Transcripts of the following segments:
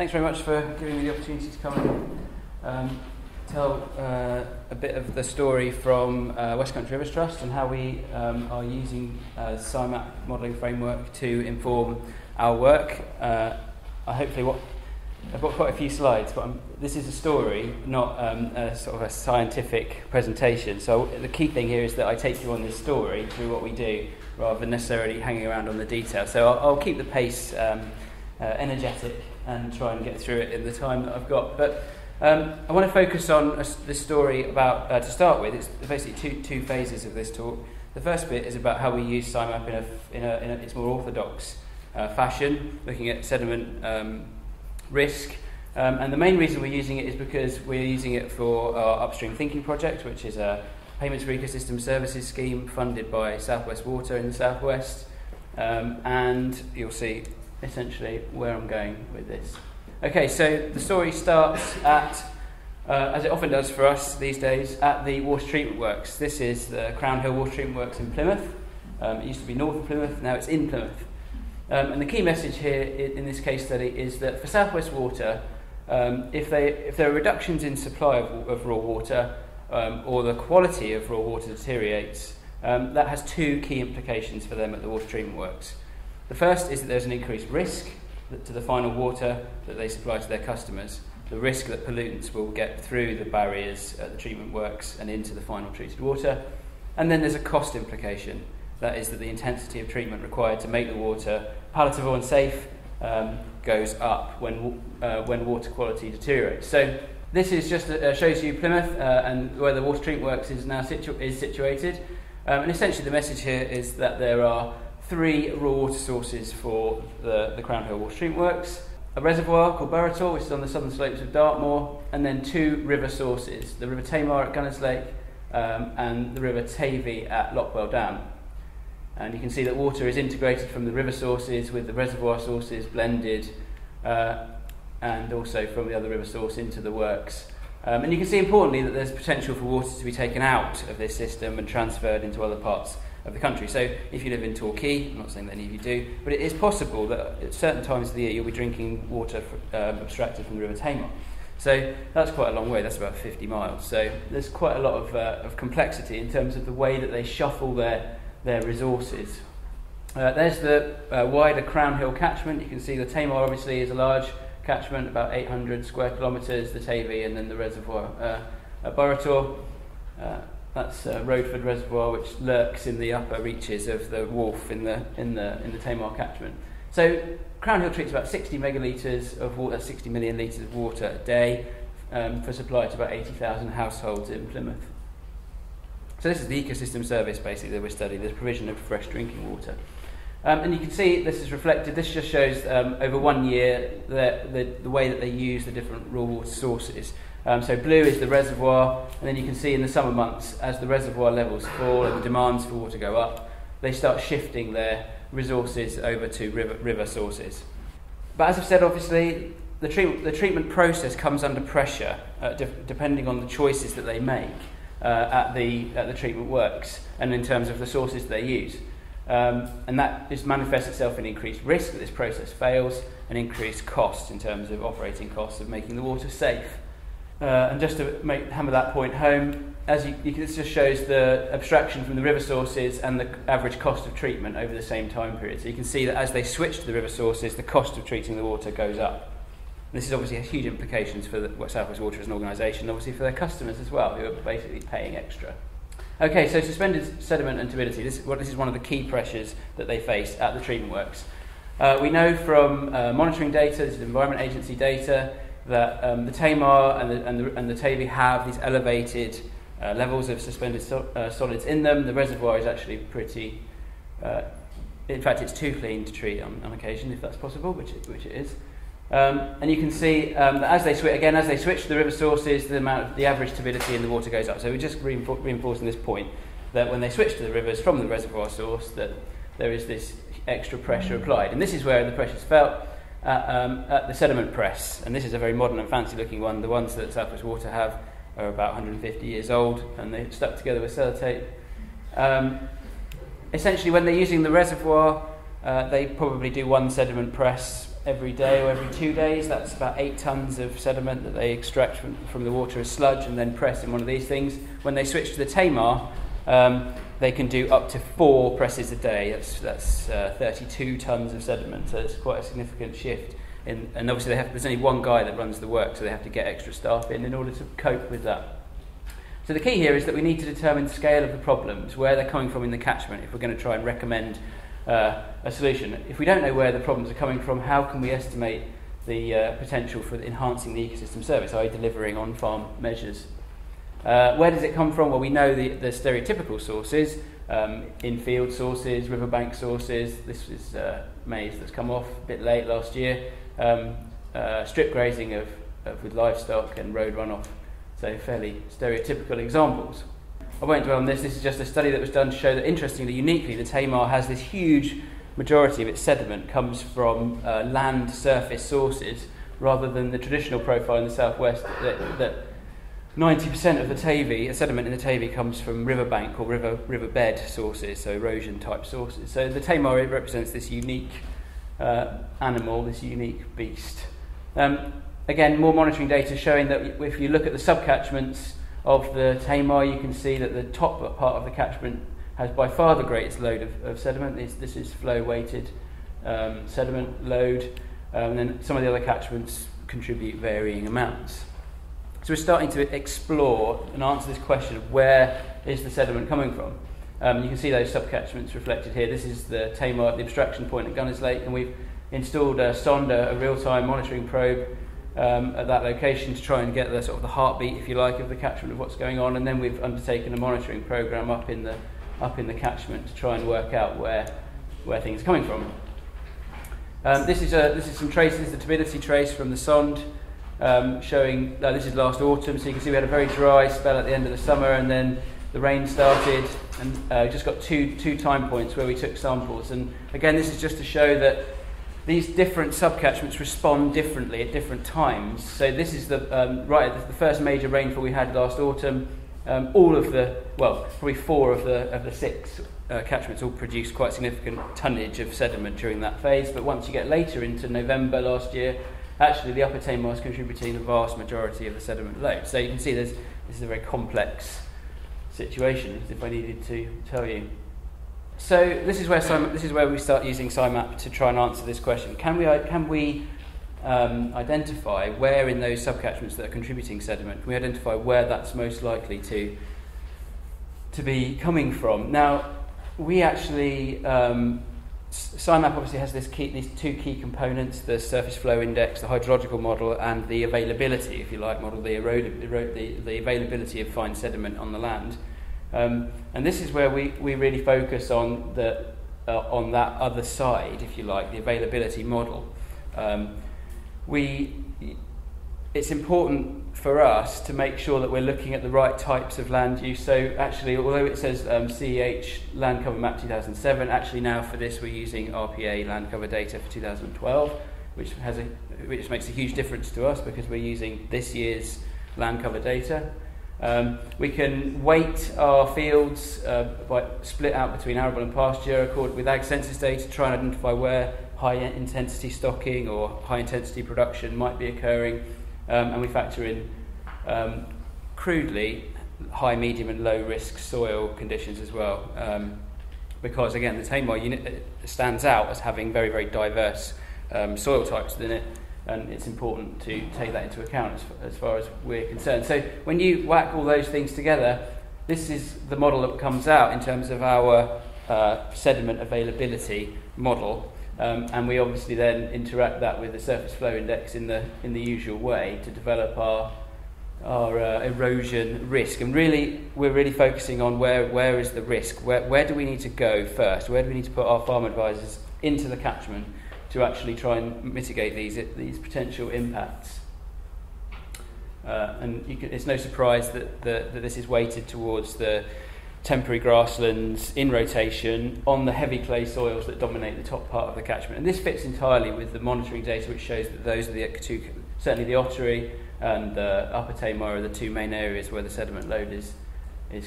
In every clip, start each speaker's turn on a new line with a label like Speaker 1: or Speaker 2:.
Speaker 1: Thanks very much for giving me the opportunity to come and tell a bit of the story from West Country Rivers Trust and how we are using SCIMAP modelling framework to inform our work. I've got quite a few slides, but this is a story, not a sort of a scientific presentation. So the key thing here is that I take you on this story through what we do, rather than necessarily hanging around on the detail. So I'll keep the pace energetic and try and get through it in the time that I've got. But I want to focus on this story about, to start with, it's basically two phases of this talk. The first bit is about how we use SCIMAP in its more orthodox fashion, looking at sediment risk. And the main reason we're using it is because we're using it for our Upstream Thinking project, which is a Payments for Ecosystem Services scheme funded by South West Water in the southwest. And you'll see essentially where I'm going with this. Okay, so the story starts at, as it often does for us these days, at the water treatment works. This is the Crown Hill Water Treatment Works in Plymouth. It used to be north of Plymouth, now it's in Plymouth. And the key message here in this case study is that for South West Water, if there are reductions in supply of raw water, or the quality of raw water deteriorates, that has two key implications for them at the water treatment works. The first is that there's an increased risk to the final water that they supply to their customers, the risk that pollutants will get through the barriers at the treatment works and into the final treated water. And then there's a cost implication, that is that the intensity of treatment required to make the water palatable and safe goes up when water quality deteriorates. So this is just shows you Plymouth and where the water treatment works is now situated. And essentially the message here is that there are three raw water sources for the Crown Hill Water Treatment Works: a reservoir called Burrator, which is on the southern slopes of Dartmoor, and then two river sources, the River Tamar at Gunners Lake and the River Tavy at Lockwell Dam. And you can see that water is integrated from the river sources with the reservoir sources blended and also from the other river source into the works. And you can see importantly that there's potential for water to be taken out of this system and transferred into other parts of the country. So if you live in Torquay, I'm not saying that any of you do, but it is possible that at certain times of the year you'll be drinking water abstracted from the River Tamar. So that's quite a long way, that's about 50 miles. So there's quite a lot of complexity in terms of the way that they shuffle their resources. There's the wider Crown Hill catchment. You can see the Tamar obviously is a large catchment, about 800 square kilometres, the Tavy, and then the reservoir at Burrator. That's Rodeford Reservoir, which lurks in the upper reaches of the wharf in the Tamar catchment. So Crown Hill treats about 60 megalitres of water, 60 million litres of water a day for supply to about 80,000 households in Plymouth. So this is the ecosystem service basically that we're studying, the provision of fresh drinking water. And you can see this is reflected, this just shows over 1 year the way that they use the different raw water sources. So blue is the reservoir, and then you can see in the summer months, as the reservoir levels fall and the demands for water go up, they start shifting their resources over to river sources. But as I've said, obviously, the treatment process comes under pressure, depending on the choices that they make at the treatment works, and in terms of the sources they use. And that just manifests itself in increased risk that this process fails, and increased cost in terms of operating costs of making the water safe. And just to hammer that point home, this just shows the abstraction from the river sources and the average cost of treatment over the same time period. So you can see that as they switch to the river sources, the cost of treating the water goes up. This is obviously huge implications for South West Water as an organisation, obviously for their customers as well, who are basically paying extra. Okay, so suspended sediment and turbidity. This is one of the key pressures that they face at the treatment works. We know from monitoring data, this is Environment Agency data, that the Tamar and the Tavy have these elevated levels of suspended solids in them. The reservoir is actually pretty, in fact it's too clean to treat on occasion, if that's possible, which it is. And you can see that as they switch to the river sources, the average turbidity in the water goes up. So we're just reinforcing this point that when they switch to the rivers from the reservoir source, that there is this extra pressure applied. And this is where the pressure is felt at the sediment press. And this is a very modern and fancy looking one. The ones that South West Water have are about 150 years old, and they're stuck together with sellotape. Essentially, when they're using the reservoir, they probably do one sediment press every day or every 2 days. That's about 8 tonnes of sediment that they extract from the water as sludge and then press in one of these things. When they switch to the Tamar, they can do up to 4 presses a day. That's 32 tonnes of sediment, so it's quite a significant shift. And obviously there's only one guy that runs the work, so they have to get extra staff in order to cope with that. So the key here is that we need to determine the scale of the problems, where they're coming from in the catchment, if we're going to try and recommend a solution. If we don't know where the problems are coming from, how can we estimate the potential for enhancing the ecosystem service, i.e. delivering on-farm measures? Where does it come from? Well, we know the stereotypical sources, in-field sources, riverbank sources. This is maize that's come off a bit late last year. Strip grazing with livestock and road runoff. So fairly stereotypical examples. I won't dwell on this. This is just a study that was done to show that, interestingly, uniquely, the Tamar has this huge majority of its sediment comes from land surface sources, rather than the traditional profile in the southwest that 90% of the Tavy, sediment in the Tavy, comes from riverbank or riverbed sources, so erosion type sources. So the Tamar represents this unique animal, this unique beast. Again, more monitoring data showing that if you look at the subcatchments of the Tamar, you can see that the top part of the catchment has by far the greatest load of sediment. This is flow-weighted sediment load, and then some of the other catchments contribute varying amounts. So we're starting to explore and answer this question of where is the sediment coming from. You can see those subcatchments reflected here. This is the Tamar, the abstraction point at Gunners Lake, and we've installed a sonda, a real-time monitoring probe, at that location to try and get the sort of the heartbeat, if you like, of the catchment of what's going on, and then we've undertaken a monitoring program up in the catchment to try and work out where things are coming from. This is some traces, the turbidity trace from the sonde, showing this is last autumn, so you can see we had a very dry spell at the end of the summer, and then the rain started, and just got two time points where we took samples. And again, this is just to show that these different subcatchments respond differently at different times. So this is the first major rainfall we had last autumn. Probably 4 of the 6 catchments all produced quite significant tonnage of sediment during that phase. But once you get later into November last year, actually the Upper Tamar is contributing the vast majority of the sediment load. So you can see this is a very complex situation, as if I needed to tell you. So this is where we start using SCIMAP to try and answer this question. Can we identify where in those subcatchments that are contributing sediment, can we identify where that's most likely to be coming from? Now, we actually, SCIMAP obviously has these 2 key components, the surface flow index, the hydrological model, and the availability, if you like, model, the availability of fine sediment on the land. And this is where we really focus on that other side, if you like, the availability model. It's important for us to make sure that we're looking at the right types of land use. So actually, although it says CEH Land Cover Map 2007, actually now for this we're using RPA land cover data for 2012, which makes a huge difference to us because we're using this year's land cover data. We can weight our fields by split out between arable and pasture with ag census data to try and identify where high intensity stocking or high intensity production might be occurring, and we factor in crudely high, medium and low risk soil conditions as well, because again the Tamar unit stands out as having very, very diverse soil types within it. And it's important to take that into account as far as we're concerned. So when you whack all those things together, this is the model that comes out in terms of our sediment availability model, and we obviously then interact that with the surface flow index in the usual way to develop our erosion risk. And really, we're really focusing on where is the risk, where do we need to go first, where do we need to put our farm advisors into the catchment to actually try and mitigate these potential impacts. It's no surprise that this is weighted towards the temporary grasslands in rotation on the heavy clay soils that dominate the top part of the catchment. And this fits entirely with the monitoring data, which shows that those are the 2, certainly the Ottery and the Upper Tamar are the 2 main areas where the sediment load is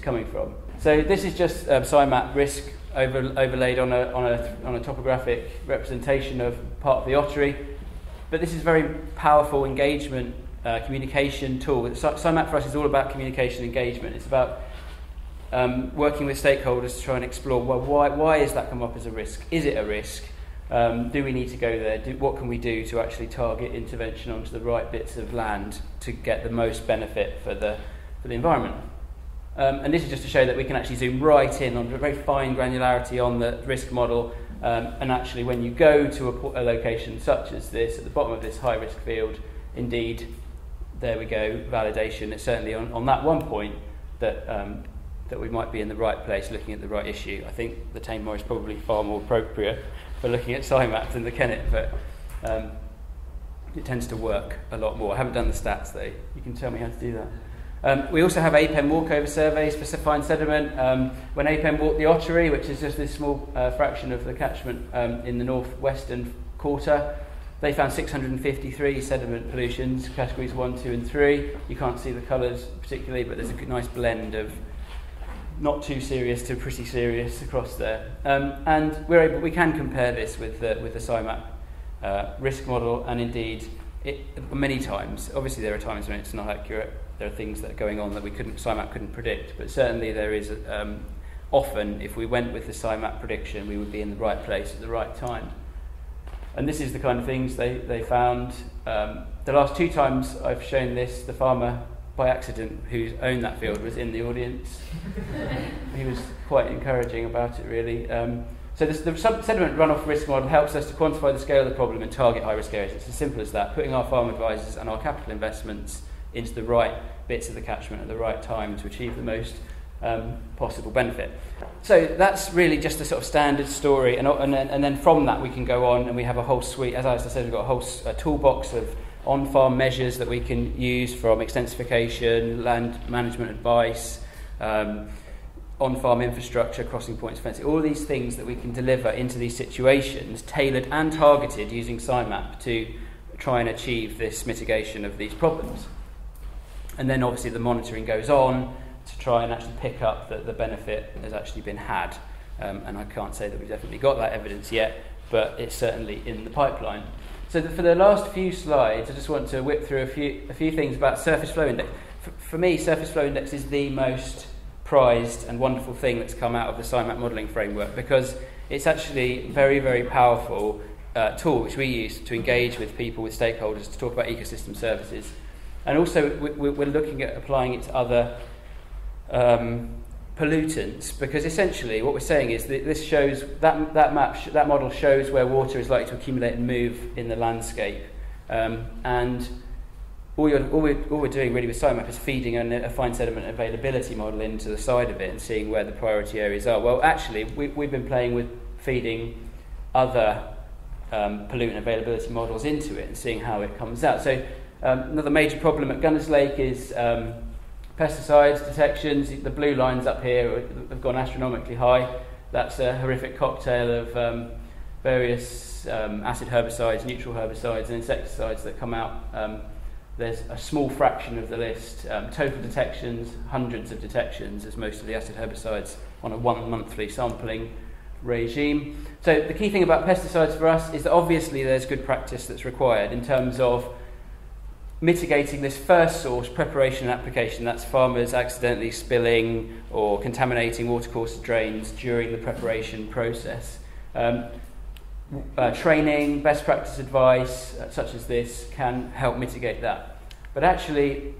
Speaker 1: coming from. So this is just SCIMAP risk overlaid on a topographic representation of part of the Ottery. But this is a very powerful engagement communication tool. SCIMAP for us is all about communication engagement. It's about working with stakeholders to try and explore, well, why is that come up as a risk? Is it a risk? Do we need to go there? What can we do to actually target intervention onto the right bits of land to get the most benefit for the environment? And this is just to show that we can actually zoom right in on very fine granularity on the risk model, and actually when you go to a location such as this, at the bottom of this high-risk field, indeed, there we go, validation. It's certainly on that one point that we might be in the right place looking at the right issue. I think the Tamar is probably far more appropriate for looking at SCIMAP than the Kennet, but it tends to work a lot more. I haven't done the stats though. You can tell me how to do that. We also have APEM walkover surveys for fine sediment. When APEM walked the Ottery, which is just this small fraction of the catchment in the northwestern quarter, they found 653 sediment pollutions, categories 1, 2 and 3. You can't see the colours particularly, but there's a nice blend of not too serious to pretty serious across there. And we can compare this with the SCIMAP risk model, and indeed, many times, obviously there are times when it's not accurate. There are things that are going on that SCIMAP couldn't predict, but certainly there is often, if we went with the SCIMAP prediction, we would be in the right place at the right time. And this is the kind of things they found. The last 2 times I've shown this, the farmer by accident who owned that field was in the audience. He was quite encouraging about it, really. So the sediment runoff risk model helps us to quantify the scale of the problem and target high-risk areas. It's as simple as that, putting our farm advisors and our capital investments into the right bits of the catchment at the right time to achieve the most possible benefit. So that's really just a sort of standard story, and then from that we can go on, and we have a whole suite. As I said, we've got a whole toolbox of on-farm measures that we can use, from extensification, land management advice, on-farm infrastructure, crossing points, fencing, all these things that we can deliver into these situations, tailored and targeted using SCIMAP to try and achieve this mitigation of these problems. And then obviously the monitoring goes on to try and actually pick up that the benefit has actually been had. And I can't say that we've definitely got that evidence yet, but it's certainly in the pipeline. So for the last few slides, I just want to whip through a few things about surface flow index. For me, surface flow index is the most prized and wonderful thing that's come out of the SCIMAP modelling framework, because it's actually a very, very powerful tool which we use to engage with people, with stakeholders, to talk about ecosystem services. And also we're looking at applying it to other pollutants, because essentially what we're saying is that this shows that model shows where water is likely to accumulate and move in the landscape, and all we're doing really with SCIMAP is feeding a fine sediment availability model into the side of it and seeing where the priority areas are. Well, actually, we've been playing with feeding other pollutant availability models into it and seeing how it comes out. So another major problem at Gunners Lake is pesticides detections. The blue lines up here have gone astronomically high. That's a horrific cocktail of various acid herbicides, neutral herbicides and insecticides that come out. There's a small fraction of the list. Total detections, hundreds of detections, as most of the acid herbicides on a 1 monthly sampling regime. So the key thing about pesticides for us is that obviously there's good practice that's required in terms of mitigating this first source, preparation and application. That's farmers accidentally spilling or contaminating watercourse drains during the preparation process. Training, best practice advice, such as this, can help mitigate that. But actually,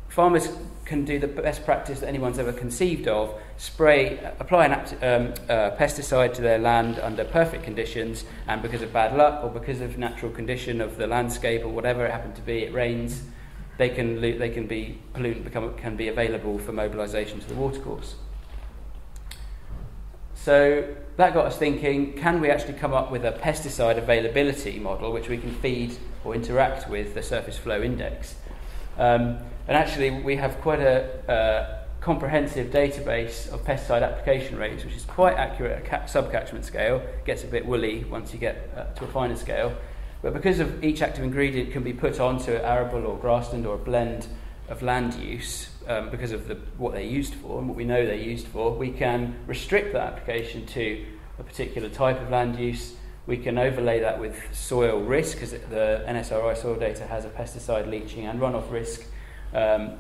Speaker 1: farmers can do the best practice that anyone's ever conceived of: apply an pesticide to their land under perfect conditions, and because of bad luck or because of natural condition of the landscape or whatever it happened to be, it rains, pollutant can be available for mobilisation to the watercourse. So that got us thinking, can we actually come up with a pesticide availability model which we can feed or interact with the surface flow index? And actually we have quite a comprehensive database of pesticide application rates, which is quite accurate at sub-catchment scale. It gets a bit woolly once you get to a finer scale. But because of each active ingredient can be put onto arable or grassland or a blend of land use, because of what they're used for and what we know they're used for, we can restrict that application to a particular type of land use. we can overlay that with soil risk, because the NSRI soil data has a pesticide leaching and runoff risk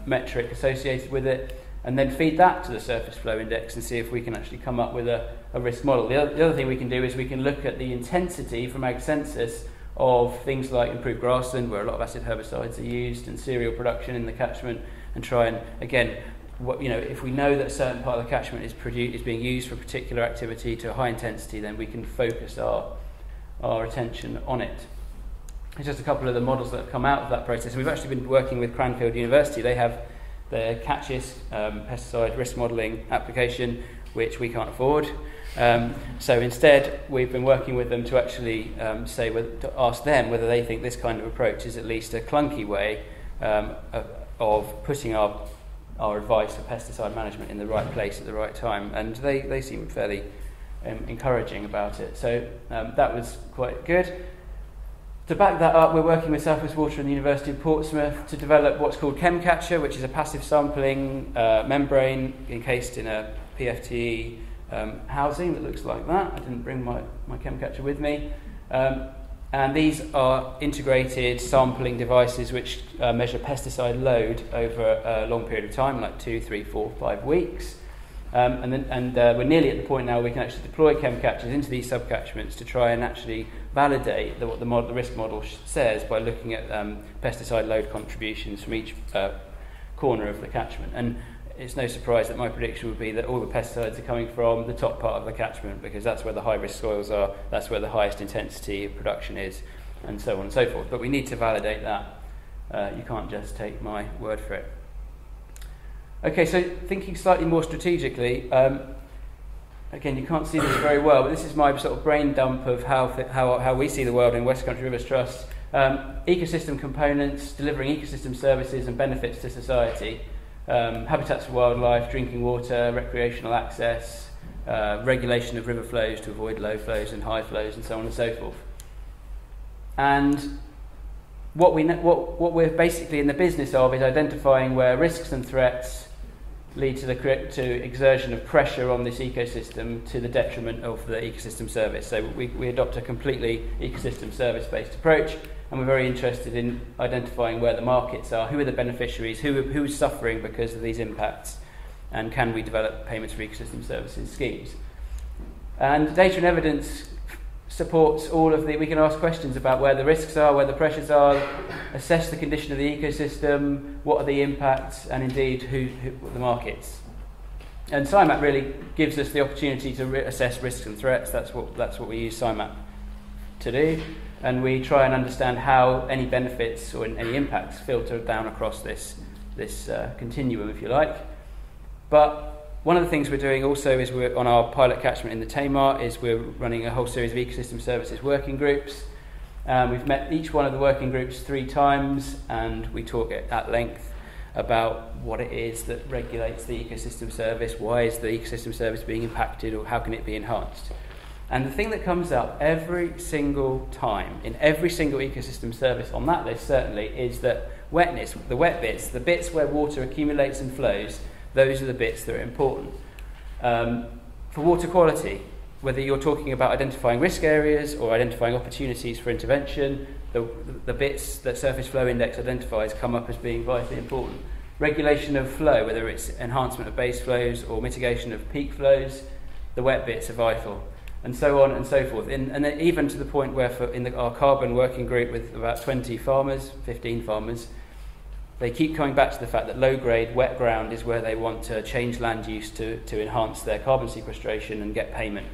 Speaker 1: metric associated with it, and then feed that to the surface flow index and see if we can actually come up with a risk model. The other thing we can do is we can look at the intensity from Ag Census of things like improved grassland, where a lot of acid herbicides are used, and cereal production in the catchment, and try and, again, if we know that a certain part of the catchment is being used for a particular activity to a high intensity, then we can focus our attention on it. It's just a couple of the models that have come out of that process. We've actually been working with Cranfield University. They have their Catchis pesticide risk modelling application, which we can't afford. So instead, we've been working with them to actually to ask them whether they think this kind of approach is at least a clunky way of putting our advice for pesticide management in the right place at the right time. And they seem fairly encouraging about it. So that was quite good. To back that up, we're working with South West Water and the University of Portsmouth to develop what's called Chem Capture, which is a passive sampling membrane encased in a PFTE housing that looks like that. I didn't bring my Chem Capture with me. And these are integrated sampling devices which measure pesticide load over a long period of time, like 2, 3, 4, 5 weeks. And we're nearly at the point now we can actually deploy Chem Captures into these subcatchments to try and actually validate what the risk model says by looking at pesticide load contributions from each corner of the catchment. And it's no surprise that my prediction would be that all the pesticides are coming from the top part of the catchment, because that's where the high-risk soils are, that's where the highest intensity of production is, and so on and so forth. But we need to validate that. You can't just take my word for it. Okay, so thinking slightly more strategically, again, you can't see this very well, but this is my sort of brain dump of how we see the world in West Country Rivers Trust. Ecosystem components, delivering ecosystem services and benefits to society. Habitats for wildlife, drinking water, recreational access, regulation of river flows to avoid low flows and high flows, and so on and so forth. And what we're basically in the business of is identifying where risks and threats lead to exertion of pressure on this ecosystem to the detriment of the ecosystem service. So we adopt a completely ecosystem service-based approach, and we're very interested in identifying where the markets are, who are the beneficiaries, who's suffering because of these impacts, and can we develop payments for ecosystem services schemes. And data and evidence supports all of we can ask questions about where the risks are, where the pressures are, assess the condition of the ecosystem, what are the impacts, and indeed who the markets. And SCIMAP really gives us the opportunity to assess risks and threats. That's what we use SCIMAP to do, and we try and understand how any benefits or any impacts filter down across this continuum, if you like. But one of the things we're doing also is we're on our pilot catchment in the Tamar is we're running a whole series of ecosystem services working groups. We've met each one of the working groups 3 times, and we talk at length about what it is that regulates the ecosystem service, why is the ecosystem service being impacted, or how can it be enhanced. And the thing that comes up every single time in every single ecosystem service on that list certainly is that wetness, the wet bits, the bits where water accumulates and flows, those are the bits that are important. For water quality, whether you're talking about identifying risk areas or identifying opportunities for intervention, the bits that Surface Flow Index identifies come up as being vitally important. Regulation of flow, whether it's enhancement of base flows or mitigation of peak flows, the wet bits are vital, and so on and so forth. And then even to the point where our carbon working group with about 15 farmers, they keep coming back to the fact that low-grade wet ground is where they want to change land use to enhance their carbon sequestration and get payment.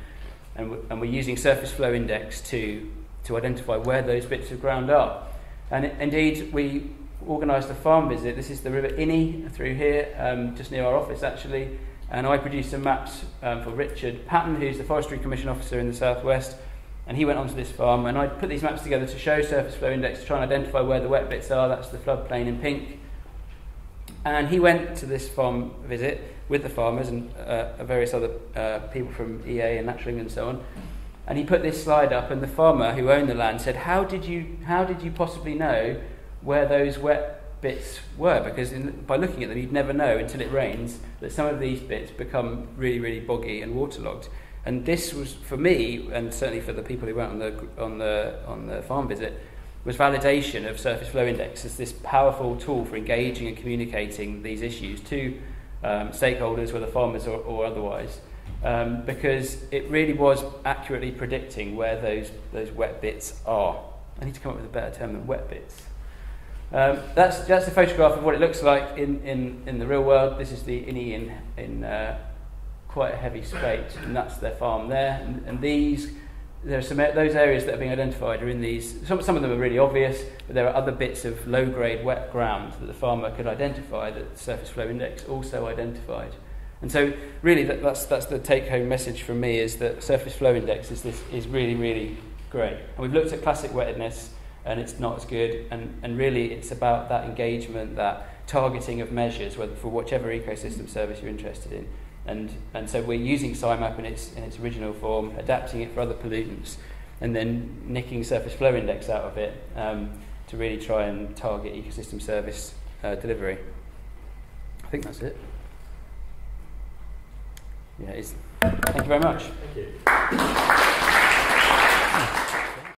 Speaker 1: And we're using Surface Flow Index to identify where those bits of ground are. And indeed, we organised a farm visit. This is the River Inny through here, just near our office actually. And I produced some maps for Richard Patton, who's the Forestry Commission Officer in the South West. And he went onto this farm, and I put these maps together to show Surface Flow Index to try and identify where the wet bits are. That's the floodplain in pink. And he went to this farm visit with the farmers and various other people from EA and Natural England and so on. And he put this slide up, and the farmer who owned the land said, "How did you possibly know where those wet bits were? Because by looking at them, you'd never know until it rains that some of these bits become really, really boggy and waterlogged." And this was, for me, and certainly for the people who went on the farm visit, was validation of surface flow index as this powerful tool for engaging and communicating these issues to stakeholders, whether farmers or otherwise, because it really was accurately predicting where those wet bits are. I need to come up with a better term than wet bits. That's a photograph of what it looks like in the real world. This is the innie in quite a heavy spate, and that's their farm there. And there are those areas that are being identified are in these. Some of them are really obvious, but there are other bits of low-grade wet ground that the farmer could identify that the surface flow index also identified. And so, really, that's the take-home message from me, is that surface flow index is really, really great. And we've looked at classic wettedness, and it's not as good. And really, it's about that engagement, that targeting of measures, for whichever ecosystem service you're interested in. And so we're using SCIMAP in its original form, adapting it for other pollutants, and then nicking surface flow index out of it to really try and target ecosystem service delivery. I think that's it. Yeah, thank you very much.
Speaker 2: Thank you.